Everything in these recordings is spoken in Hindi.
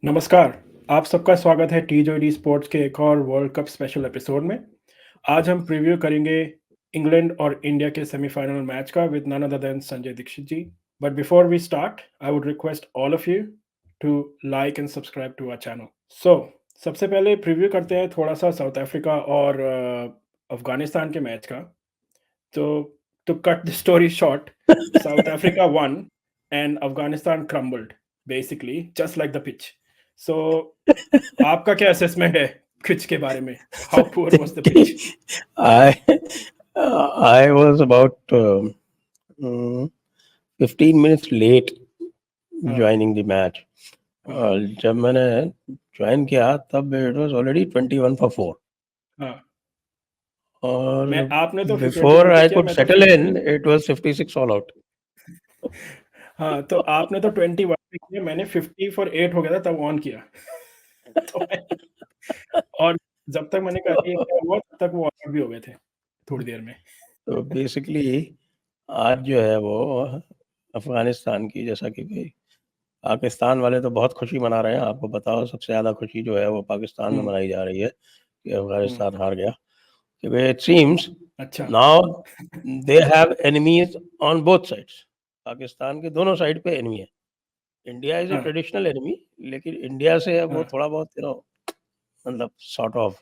नमस्कार, आप सबका स्वागत है टी20 स्पोर्ट्स के एक और वर्ल्ड कप स्पेशल एपिसोड में। आज हम प्रीव्यू करेंगे इंग्लैंड और इंडिया के सेमीफाइनल मैच का with none other than Sanjay Dixit ji. But before we start, I would request all of you to like and subscribe to our channel. So सबसे पहले प्रीव्यू करते हैं थोड़ा-सा साउथ अफ्रीका और अफ़गानिस्तान के मैच का। तो to cut the story short, South Africa won and Afghanistan crumbled, basically, just like the pitch. So, आपका क्या असेसमेंट है पिच के बारे में? How poor was the pitch? I I was about 15 minutes late हाँ, joining the match. हाँ, जब मैंने ज्वाइन किया तब it was already 21 for 4 हाँ। और आपने तो फिर before 21 पे I किया, could मैं तो settle in it was 56 all out. हाँ, तो आपने तो 21 पे किया, मैंने 50 फॉर 8 हो गया था तब ऑन किया। तो मैं और जब तक मैंने कहा ये क्या हुआ, तब तक वो आउट भी हो गए थे, थोड़ी देर में। तो बेसिकली आज जो है वो अफगानिस्तान की जैसा कि पाकिस्तान वाले तो बहुत खुशी मना रहे हैं। आपको बताओ सबसे ज़्यादा खुशी जो है वो पाकिस्तान में हुँ, मनाई जा रही है कि हुँ, अफगानिस्तान हार गया। क्योंकि इट सीम्स अच्छा। Now they have enemies on both sides. Pakistan के दोनों साइड पे एनिमी है। इंडिया इज़ अ हाँ, ट्रेडिशनल एनिमी, लेकिन इंडिया से अब वो हाँ, थोड़ा बहुत मतलब सॉर्ट ऑफ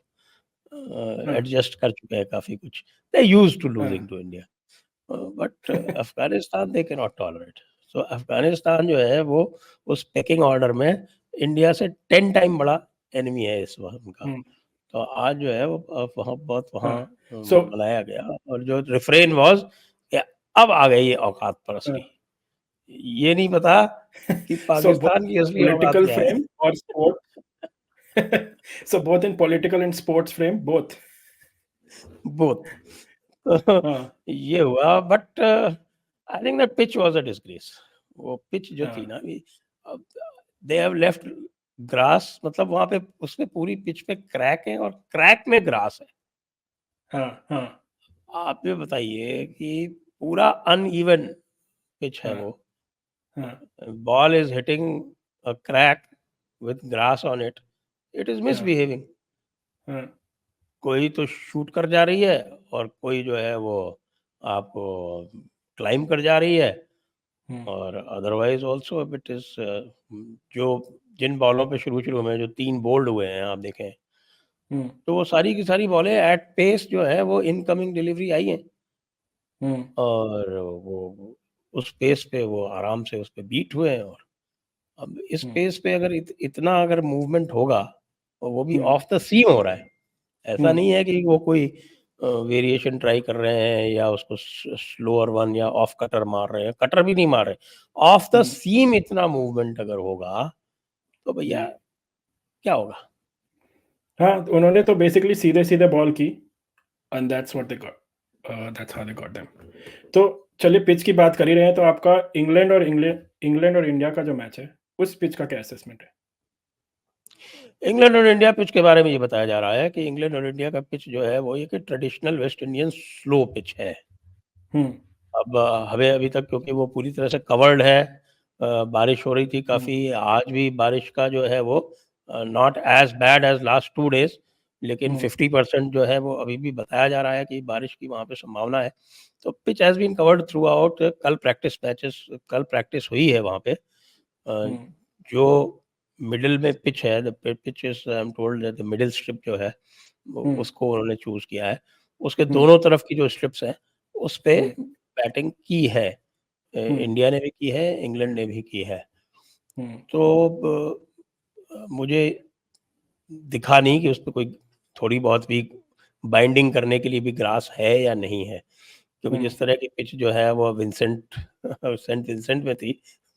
हाँ, एडजस्ट कर चुके हैं काफ़ी कुछ। दे यूज्ड टू हाँ। Losing to India. But Afghanistan they can not tolerate. So Afghanistan जो है वो उस पेकिंग ऑर्डर में इंडिया से 10 टाइम बड़ा एनिमी है इस वक़्त उनका। हुँ, तो आज जो है वो वहाँ बहुत हाँ। वहाँ सो मनाया गया और जो रिफ्रेन वाज़ कि अब आ गई ये औकात परस्ती। ये नहीं पता कि So both पाकिस्तान की असली औकात political क्या है। frame or sport. So both in political and sports frame, both. Both. तो हाँ, ये हुआ but I think that pitch was a disgrace. वो पिच जो थी हाँ, ना अब दे हैव लेफ्ट ग्रास, मतलब वहाँ पे उसमें पूरी पिच पे क्रैक है और क्रैक में ग्रास है। हाँ, हाँ, आप ये बताइए कि पूरा अनइवन पिच है हाँ, वो। हाँ, ball is hitting a crack with grass on it, it is हाँ, मिसबिहेविंग। हाँ, कोई तो शूट कर जा रही है और कोई जो है वो आपको क्लाइम कर जा रही है। हुँ, और otherwise also if it is जो जिन बॉलों पे शुरू-शुरू में जो 3 बोल्ड हुए हैं आप देखें, हुँ, तो वो सारी की सारी बॉलें एट पेस जो है वो इनकमिंग डिलीवरी आई हैं हुँ, और वो उस पेस पे वो आराम से उस पे बीट हुए हैं। और अब इस हुँ, पेस पे अगर इतना अगर मूवमेंट होगा और वो भी हुँ, ऑफ द सीम हो रहा है, हुँ, ऐसा नहीं है कि वो कोई वेरिएशन ट्राई कर रहे हैं या उसको स्लोअर वन या ऑफ कटर मार रहे हैं, कटर भी नहीं मार रहे, ऑफ द हुँ, सीम इतना मूवमेंट अगर होगा तो जी। भैया क्या होगा? हाँ, उन्होंने तो बेसिकली सीधे-सीधे बॉल की and that's what they got, that's how they got them. तो चलिए पिच की बात कर ही रहे हैं, तो आपका इंग्लैंड और इंडिया का जो मैच है, उस पिच का क्या असेसमेंट है? इंग्लैंड और इंडिया पिच के बारे में ये बताया जा रहा है कि इंग्लैंड और इंडिया का पिच जो है वो एक traditional West Indian slow pitch है। हुँ, अब हमें अभी तक क्योंकि वो पूरी तरह से कवर्ड है, बारिश हो रही थी हुँ, काफ़ी, आज भी बारिश का जो है वो not as bad as last 2 days, लेकिन हुँ, 50% जो है वो अभी भी बताया जा रहा है कि बारिश की वहाँ पे संभावना है। तो pitch has been covered throughout. कल प्रैक्टिस हुई है वहाँ पे। हुँ, जो मिडल में पिच है, the pitch is I am told that the middle strip जो है, वो हुँ, उसको उन्होंने चूज़ किया है। उसके हुँ, दोनों तरफ की जो स्ट्रिप्स हैं, उस पे हुँ, बैटिंग की है। हुँ, इंडिया ने भी की है, इंग्लैंड ने भी की है। हुँ, तो मुझे दिखा नहीं कि उसपे कोई थोड़ी बहुत भी बाइंडिंग करने के लिए भी ग्रास है या नहीं है। क्योंकि हुँ, जिस तरह की पिच जो है वो सेंट विंसेंट में थी,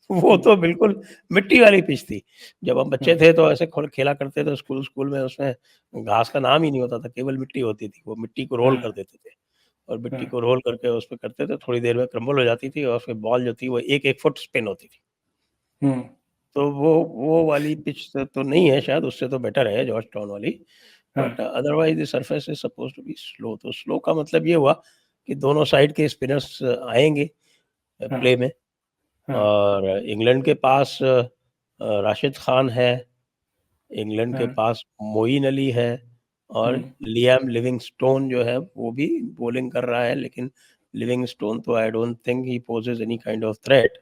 वो हुँ, तो बिल्कुल मिट्टी वाली पिच थी। जब हम बच्चे हाँ, थे तो ऐसे खोल खेला करते थे स्कूल स्कूल में, उसमें घास का नाम ही नहीं होता था, केवल मिट्टी होती थी। वो मिट्टी को रोल हाँ, कर देते थे और मिट्टी हाँ, को रोल करके उसपे करते थे, थोड़ी देर में क्रम्बल हो जाती थी और फिर बॉल जो थी वो 1-1 फुट स्पिन होती थी। हुँ, तो वो वाली पिच तो नहीं है शायद, उससे तो बेटर है जॉर्ज टाउन वाली। हाँ, but otherwise the surface is supposed to be slow. तो स्लो का मतलब ये हुआ कि दोनों साइड के स्पिनर्स आएँगे हाँ, प्ले में। हाँ, और इंग्लैंड के पास राशिद खान है, इंग्लैंड के हाँ, पास मोइन अली है और लियाम लिविंगस्टोन जो है वो भी बॉलिंग कर रहा है, लेकिन लिविंगस्टोन तो I don't think he poses any kind of threat,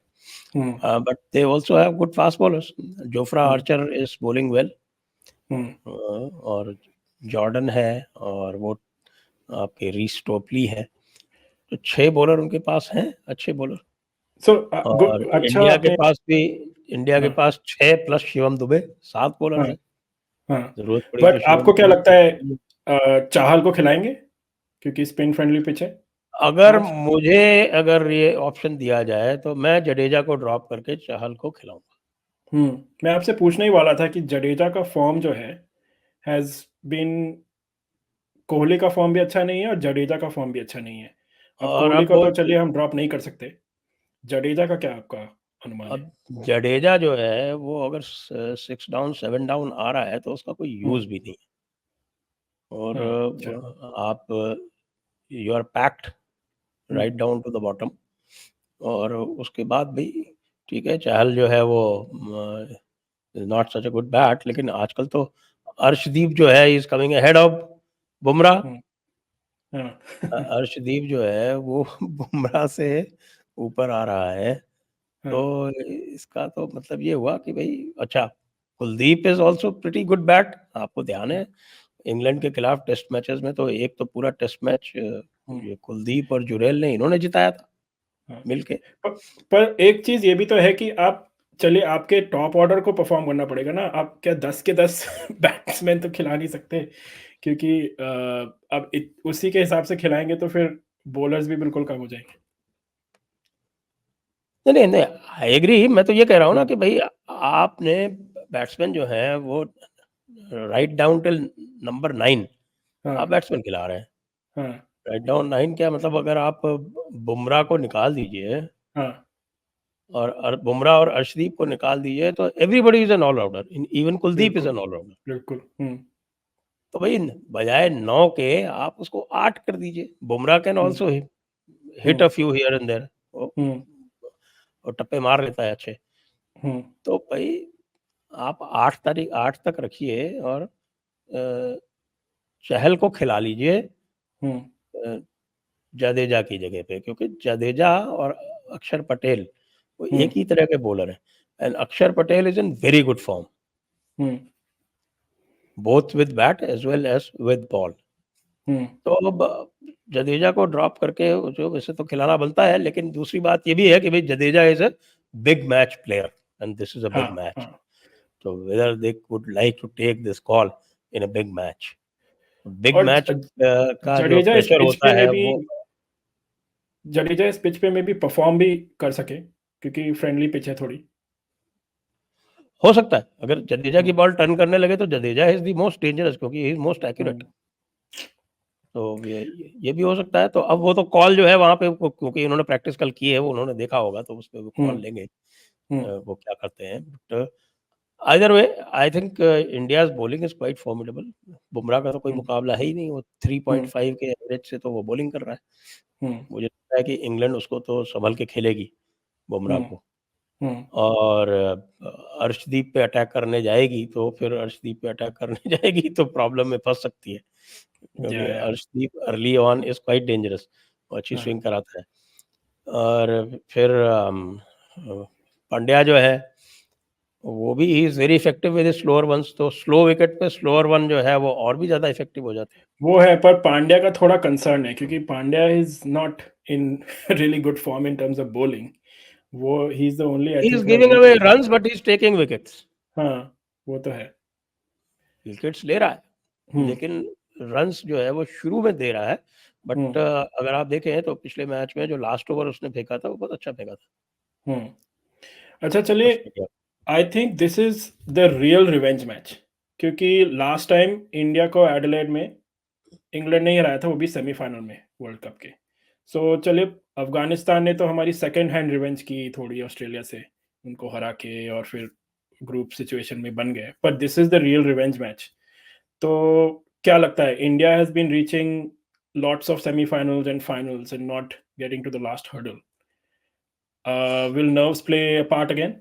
but they also have good fast bowlers. Jofra Archer is bowling well, और जॉर्डन है और वो आपके रीस टोपली है. तो 6 बॉलर उनके पास हैं, अच्छे बॉलर. सो और अच्छा इंडिया के आपने पास भी, इंडिया के हाँ, पास 6 प्लस शिवम दुबे 7 बॉलर हाँ, हैं. हाँ, जरूरत पड़ी तो बट शिवम आपको क्या दुबे लगता है को- चाहल को खिलाएंगे क्योंकि स्पिन फ्रेंडली पिच है अगर आज? मुझे अगर ये ऑप्शन दिया जाए तो मैं जडेजा को ड्रॉप करके चहल को खिलाऊंगा. मैं आपसे पूछने ही वाला था कि जडेजा का फॉर्म जो है हैज़ बीन कोहली का फॉर्म भी अच्छा नहीं है और जडेजा का फॉर्म भी अच्छा नहीं है। अब और कोहली अब को तो चलिए हम ड्रॉप नहीं कर सकते। जडेजा का क्या आपका अनुमान है? अब जडेजा जो है वो अगर 6 डाउन 7 डाउन आ रहा है तो उसका कोई हुँ, यूज भी नहीं है. और हाँ, अच्छा। आप you are packed hmm, right down to the bottom. और उसके बाद भी ठीक है, चहल जो है वो not such a good bat, लेकिन आजकल तो अर्शदीप जो है is coming ahead of Bumrah. हुँ, हाँ। अर्शदीप जो है वो बुमराह से ऊपर आ रहा है. हाँ, तो इसका तो मतलब ये हुआ कि भाई अच्छा, Kuldeep is also pretty good bat. आपको ध्यान हाँ, है इंग्लैंड के खिलाफ टेस्ट मैचेस में तो एक तो पूरा टेस्ट मैच हुँ, ये कुलदीप और जुरेल ने इन्होंने जिताया था हाँ। मिलके. प पर एक चीज़ ये भी तो है कि आप चलिए आपके टॉप ऑर्डर को परफ़ॉर्म करना पड़ेगा ना। आप क्या 10 के 10 बैट्समैन तो खिला नहीं सकते क्योंकि अब इत उसी के हिसाब से खिलाएँगे तो फिर बॉलर्स भी बिल्कुल कम हो जाएँगे। नहीं, नहीं, नहीं, आई एग्री. मैं तो ये कह रहा हूँ ना हुँ, कि भई आपने बैट्समैन जो हैं वो राइट डाउन टिल नंबर 9 हाँ, आप बैट्समैन खिला रहे हैं. हाँ, राइट डाउन 9 क्या मतलब, अगर आप बुमराह को निकाल दीजिए हाँ, और बुमराह और अर्शदीप को निकाल दीजिए तो everybody is an all-rounder. Even Kuldeep is बिल्कुल, एन ऑल-राउंडर. बिल्कुल। तो भई बजाय 9 के आप उसको 8 कर दीजिए. Bumrah can hmm, also hmm, hit a few here and there. वो हुँ, वो टप्पे मार लेता है अच्छे. हुँ, तो भई आप 8 तक रखिए और चहल को खिला लीजिए हुँ, अ, जडेजा की जगह पे, क्योंकि जडेजा और अक्षर पटेल वो हुँ, एक ही तरह के बॉलर हैं. And Akshar Patel is in very good form, हुँ, both with bat as well as with ball. हुँ, तो अब जडेजा को ड्रॉप करके जो वैसे तो खिलाना बनता है, लेकिन दूसरी बात ये भी है कि भाई Jadeja is a big match player and this is a हाँ, बिग मैच. हाँ। तो whether they would like to take this call in a big match. Big और मैच का जो जडेजा इस प्रेशर पिच होता पे में है भी वो जडेजा इस पिच पे में भी परफ़ॉर्म भी कर सके क्योंकि फ्रेंडली पिच है थोड़ी। हो सकता है. अगर जडेजा हुँ, की बॉल टर्न करने लगे तो Jadeja is the most dangerous, क्योंकि ही इज मोस्ट एक्यूरेट. हुँ, तो ये भी हो सकता है. तो अब वो तो कॉल जो है वहाँ पे क्योंकि इन्होंने प्रैक्टिस कल की है, वो उन्होंने देखा होगा तो उस पे वो हुँ, कॉल लेंगे हुँ, वो क्या करते हैं. But either way I think India's bowling is quite formidable. Bumrah का तो कोई हुँ, मुकाबला है ही नहीं. वो हुँ, 3.5 के एवरेज से तो वो बॉलिंग कर रहा है. हुँ, मुझे लगता है कि इंग्लैंड उसको तो संभल के खेलेगी, बुमराह हुँ, को. हुँ, और अर्शदीप पे अटैक करने जाएगी तो फिर अर्शदीप पे अटैक करने जाएगी तो प्रॉब्लम में फँस सकती है, क्योंकि या, Arshdeep early on is quite dangerous. वो अच्छी हाँ। स्विंग कराता है. और फिर पंड्या जो है वो भी he is very effective with slower ones. तो स्लो विकेट पे स्लोअर वन जो है वो और भी ज़्यादा इफेक्टिव हो जाते हैं. वो है पर पांड्या का थोड़ा कंसर्न है क्योंकि Pandya is not in really good form in terms of bowling. वो he is the only I he think is left giving wicket away keeper. Runs but he is taking wickets. हाँ, वो तो है। विकेट्स ले रहा है, हुँ, लेकिन रन्स जो है वो शुरू में दे रहा है. हुँ, बट अगर आप देखें तो पिछले मैच में जो लास्ट ओवर उसने फेंका था वो बहुत अच्छा फेंका था. हुँ। अच्छा चलिए first wicket. I think this is the real revenge match क्योंकि लास्ट टाइम इंडिया को एडिलेड में इंग्लैंड ने ही हराया था वो भी सेमीफाइनल में वर्ल्ड कप के। सो चलिए अफ़गानिस्तान ने तो हमारी सेकंड हैंड रिवेंज की थोड़ी ऑस्ट्रेलिया से, उनको हरा के और फिर ग्रुप सिचुएशन में बन गए। But this is the real revenge match. तो क्या लगता है India has been reaching lots of semifinals and finals and not getting to the last hurdle. Will nerves play a part again?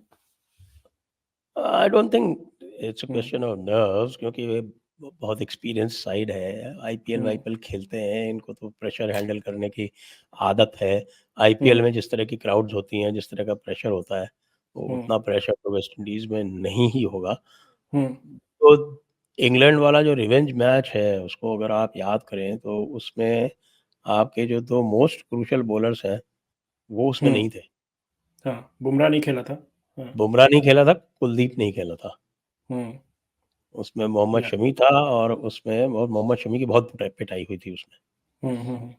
I don't think it's a question of nerves, क्योंकि वे बहुत एक्सपीरियंस साइड है, आईपीएल वाईपीएल खेलते हैं, इनको तो प्रेशर हैंडल करने की आदत है। आईपीएल में जिस तरह की क्राउड्स होती हैं, जिस तरह का प्रेशर होता है, वो उतना प्रेशर तो वेस्ट इंडीज में नहीं ही होगा। तो इंग्लैंड वाला जो रिवेंज मैच है, उसको अगर आप याद करें तो उसमें आपके जो 2 मोस्ट क्रूशियल बॉलर्स हैं, वो उसमें नहीं थे। हाँ, बुमराह नहीं खेला था। हाँ। बुमराह नहीं खेला था, कुलदीप नहीं खेला था। हुँ, उसमें मोहम्मद या शमी था, और उसमें मोहम्मद शमी की बहुत पिटाई हुई थी उसमें। हुँ।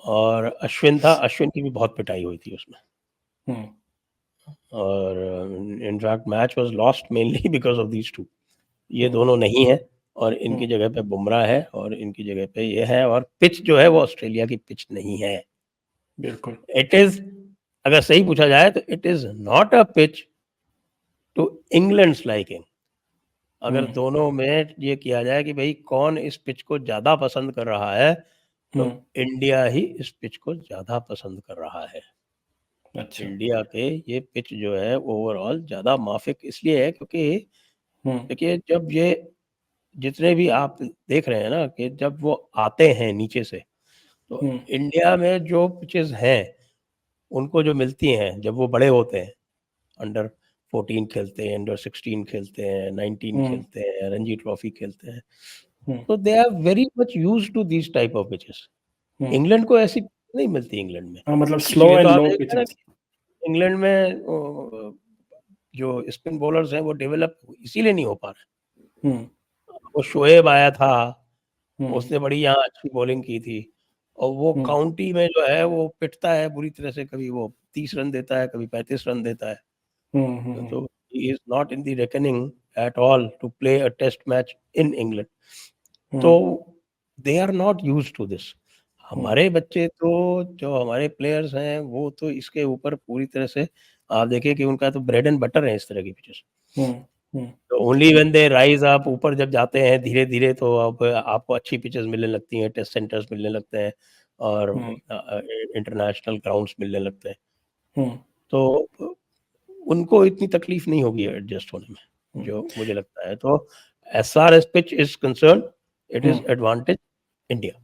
और अश्विन था, अश्विन की भी बहुत पिटाई हुई थी उसमें। हुँ, और in fact match was lost mainly because of these 2। ये हुँ, दोनों नहीं है, और इनकी हुँ, जगह पे बुमराह है, और इनकी जगह पे ये है, और पिच जो है वो ऑस्ट्रेलिया की पिच नहीं है। बिल्कुल। इट इज़, अगर सही पूछा जाए तो it is not a pitch to England's liking. अगर दोनों में ये किया जाए कि भाई कौन इस पिच को ज़्यादा पसंद कर रहा है, तो इंडिया ही इस पिच को ज़्यादा पसंद कर रहा है। अच्छा। इंडिया के ये पिच जो है ओवरऑल ज़्यादा माफ़िक इसलिए है क्योंकि देखिए, जब ये जितने भी आप देख रहे हैं ना कि जब वो आते हैं नीचे से, तो इंडिया में जो पिचेज़ हैं, उनको जो मिलती हैं, जब वो बड़े होते हैं, अंडर 14 खेलते हैं, अंडर 16 खेलते हैं, 19 खेलते हैं, रणजी ट्रॉफी खेलते हैं, तो they are very much used to these type of pitches. England को ऐसी नहीं मिलती इंग्लैंड में। हाँ, मतलब स्लो इसीलिए तो एंड आप लो देखते हैं ना पिचेस। कि इंग्लैंड में जो स्पिन बॉलर्स हैं वो डेवलप इसीलिए नहीं हो पा रहे। हुँ, वो शोएब आया था, हुँ, उसने बड़ी यहाँ अच्छी बॉलिंग की थी, और वो हुँ, काउंटी में जो है वो पिटता है बुरी तरह से, कभी वो 30 रन देता है, कभी 35 रन देता है। तो he is not in the reckoning at all to play a test match in England. तो they are not used to this. हमारे बच्चे तो, जो हमारे प्लेयर्स हैं, वो तो इसके ऊपर पूरी तरह से, आप देखिए कि उनका तो ब्रेड एंड बटर है इस तरह की पिचेस। तो only when they rise up, ऊपर जब जाते हैं धीरे-धीरे, तो अब आपको अच्छी पिचेस मिलने लगती हैं, टेस्ट सेंटर्स मिलने लगते हैं, और इंटरनेशनल ग्राउंड्स मिलने लगते हैं। तो उनको इतनी तकलीफ नहीं होगी एडजस्ट होने में, जो मुझे लगता है। तो as far as pitch is concerned, it is advantage India.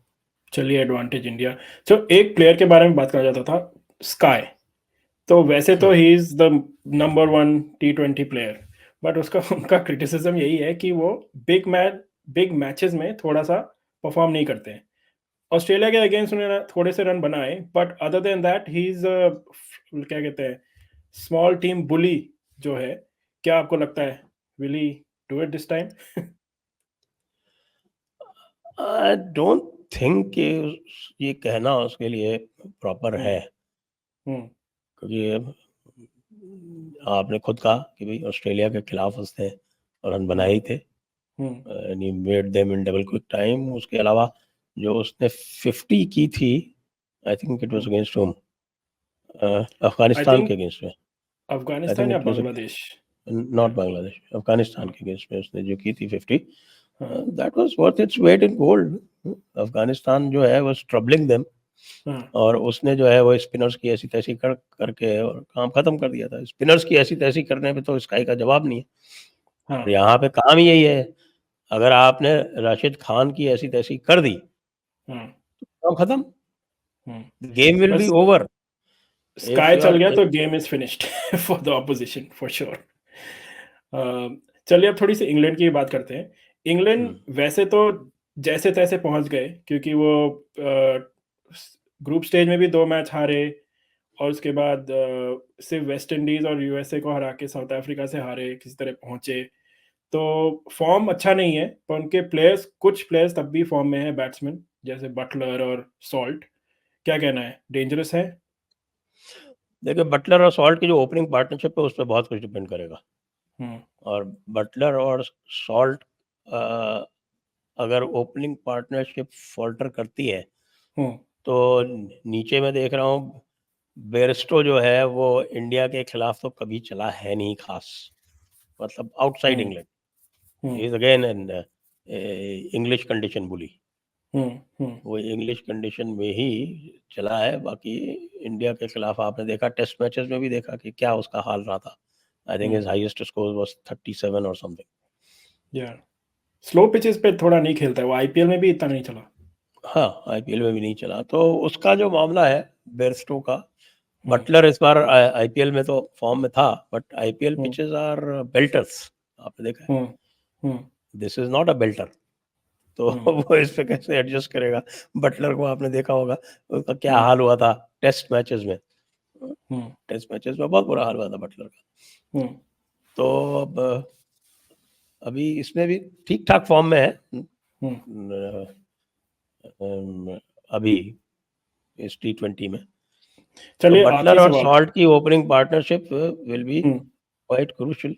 चलिए, एडवांटेज इंडिया। तो एक प्लेयर के बारे में बात करना चाहता था, स्काई। तो वैसे तो हुँ। ही इज़ द नंबर 1 टी20 प्लेयर, बट उसका उनका क्रिटिसिज़्म यही है कि वो बिग मैचेज़ में थोड़ा-सा परफ़ॉर्म नहीं करते हैं। ऑस्ट्रेलिया के अगेंस्ट उन्होंने थोड़े से रन बनाए, but other than that he is क्या कहते हैं, स्मॉल टीम बुली जो है। क्या आपको लगता है, will he do it this time? I don't think कि ये कहना उसके लिए प्रॉपर हुँ, है, हुँ, क्योंकि आपने खुद कहा कि भई ऑस्ट्रेलिया के खिलाफ उसने रन हुँ, बनाए ही थे, हुँ। And he made them in double quick time. उसके अलावा जो उसने 50 की थी, आई थिंक इट वाज़ हुँ। Against home, I Afghanistan think के अगेंस्ट में। आई अफ़गानिस्तान थिंक या इट वाज़ बांग्लादेश। नॉट या बांग्लादेश, अफ़गानिस्तान हाँ, के अगेंस्ट में उसने जो की थी 50, हाँ, that was worth its weight in gold. Afghanistan जो है वाज़ ट्रबलिंग देम, हाँ, और उसने जो है वो स्पिनर्स की ऐसी-तैसी कर करके और काम खत्म कर दिया था। स्पिनर्स की ऐसी-तैसी करने पे तो स्काई का जवाब नहीं है, हाँ, और यहाँ पे काम ही यही है। अगर आपने राशिद खान की ऐसी-तैसी कर दी, हाँ, काम खत्म, हुँ। गेम विल बी बस ओवर। इफ स्काई यू चल आर गया तो game is finished for the opposition for sure. चलिए अब थोड़ी-सी इंग्लैंड की बात करते हैं। इंग्लैंड हुँ। वैसे तो जैसे-तैसे पहुँच गए, क्योंकि वो स ग्रुप स्टेज में भी 2 मैच हारे, और उसके बाद सिर्फ़ वेस्ट इंडीज़ और यूएसए को हरा के साउथ अफ्रीका से हारे, किसी तरह पहुँचे। तो फ़ॉर्म अच्छा नहीं है, पर उनके प्लेयर्स, कुछ प्लेयर्स तब भी फ़ॉर्म में हैं, बैट्समैन जैसे बटलर और सॉल्ट। क्या कहना है? डेंजरस है? देखिए, बटलर और सॉल्ट की जो ओपनिंग पार्टनरशिप है, उस पे बहुत कुछ डिपेंड करेगा। हुँ, और बटलर और सॉल्ट, अ, अगर ओपनिंग पार्टनरशिप फ़ॉल्टर करती है, हुँ, तो नीचे मैं देख रहा हूँ, बेयरस्टो जो है वो इंडिया के खिलाफ तो कभी चला है नहीं ख़ास, मतलब आउटसाइड हुँ, इंग्लैंड। हुँ, he is again an English condition bully. हुँ, हुँ, वो इंग्लिश कंडीशन में ही चला है, बाकी इंडिया के खिलाफ आपने देखा, टेस्ट मैचेस में भी देखा कि क्या उसका हाल रहा था। I think hmm, his highest score was 37 और समथिंग। या स्लो पिचेस पे थोड़ा नहीं खेलता है वो, आईपीएल में भी इतना नहीं चला। हाँ, आईपीएल में भी नहीं चला। तो उसका जो मामला है बेयरस्टो का, बटलर इस बार आईपीएल में तो फॉर्म में था, बट आईपीएल पिचेस आर बेल्टर्स, आपने देखा है। दिस इज नॉट अ बेल्टर, तो वो इस पे कैसे एडजस्ट करेगा। बटलर को आपने देखा होगा उसका क्या हाल हुआ था टेस्ट मैचेस में। टेस्ट मैचेस में बहुत बुरा हाल हुआ था बटलर का। तो अब अभी इसमें भी ठीक ठाक फॉर्म में है अभी इस T20 में। तो चलिए बटलर आखिरी और सवाल। सॉल्ट की opening partnership will be quite crucial.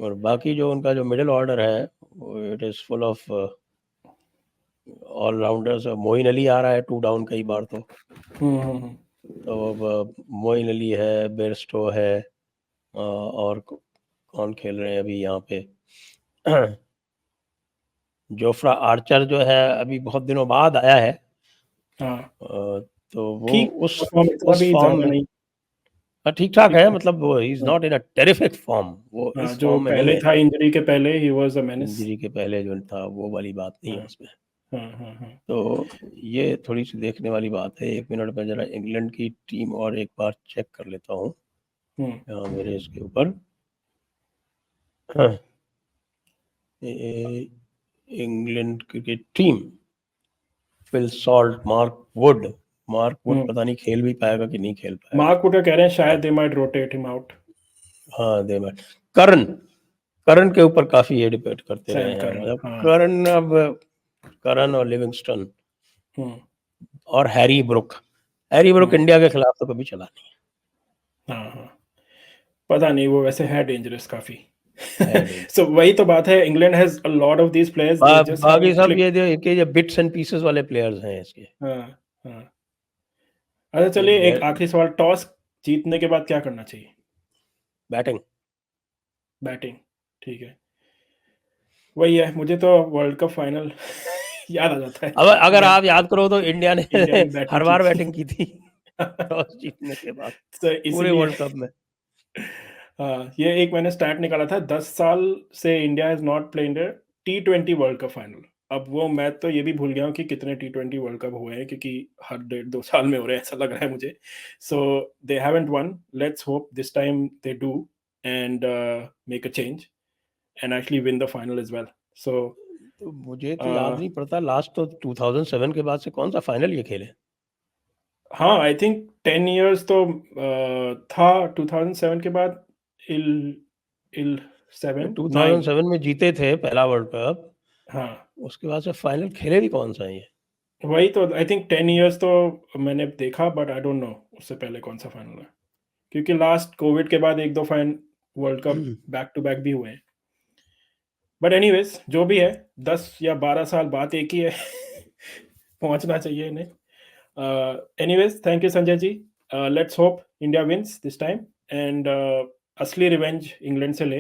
और बाकी जो उनका जो मिडिल ऑर्डर है it is full of allrounders. Moeen Ali आ रहा है 2 डाउन कई बार तो अब मोइन अली है, बेयरस्टो है, और कौन खेल रहे हैं अभी यहाँ पे जोफ्रा आर्चर जो है अभी बहुत दिनों बाद आया है। तो वो ठीक उस भी फॉर्म ज्यादा में नहीं, ठीक ठाक है, मतलब वो he is not in a terrific form, वो इस जो फॉर्म में नहीं पहले है। था इंजरी के पहले he was a menace. Injury के पहले जो था वो वाली बात नहीं है उसमें। तो ये थोड़ी सी देखने वाली बात है। 1 मिनट में जरा इंग्लैंड की टीम और एक बार चेक कर लेता हूँ मेरे इसके ऊपर। England cricket team, Phil Salt, Mark Wood पता नहीं खेल भी पाएगा कि नहीं खेल पाएगा। मार्क वुड कह रहे हैं शायद they might rotate him out. हाँ दे माइट। करण के ऊपर काफी ये डिबेट करते रहे हैं, मतलब करण और लिविंगस्टन और हैरी ब्रुक इंडिया के खिलाफ तो कभी चला नहीं। पता नहीं, वो वैसे है डेंजरस काफी। सो वही तो बात है, England has a lot of these players, they just बाकी सब ये बिट्स एंड पीसेस वाले प्लेयर्स हैं इसके। अच्छा चलिए एक आखिरी सवाल, टॉस जीतने के बाद क्या करना चाहिए? बैटिंग, ठीक है। वही है, मुझे तो वर्ल्ड कप फाइनल याद आ जाता है। अब अगर आप याद करो तो इंडिया ने हर बार बैटिंग की थी टॉस जीतने के बाद पूरे वर्ल्ड कप में। ये एक मैंने स्टैट निकाला था, 10 साल से India has not played T20 world cup final. अब वो मैं तो ये भी भूल गया हूँ कि कितने T20 वर्ल्ड कप हुए हैं, क्योंकि हर 1.5-2 साल में हो रहे हैं ऐसा लग रहा है मुझे। So they haven't won, let's hope this time they do and make a change and actually win the final as well. So तो मुझे तो याद नहीं पड़ता लास्ट तो 2007 के बाद से कौन सा फाइनल ये खेले। हाँ आई थिंक 10 इयर्स तो था 2007 के बाद। इल इल 7 9 2007 में जीते थे पहला वर्ल्ड कप। हाँ उसके बाद से फाइनल खेले भी कौन सा है ये। वही तो, आई थिंक 10 इयर्स तो मैंने देखा, बट आई डोंट नो उससे पहले कौन सा फाइनल है, क्योंकि लास्ट कोविड के बाद 1-2 fine world cup back to back भी हुए हैं। बट एनीवेज जो भी है, 10 या 12 साल बाद एक ही है पहुंचना चाहिए इन्हें। Anyways thank you Sanjay ji. Let's hope India wins this time and असली रिवेंज इंग्लैंड से ले,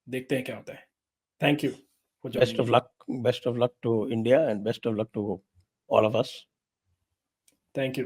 देखते हैं क्या होता है। Thank you for best joining. Of luck to India and best of luck to all of us. Thank you.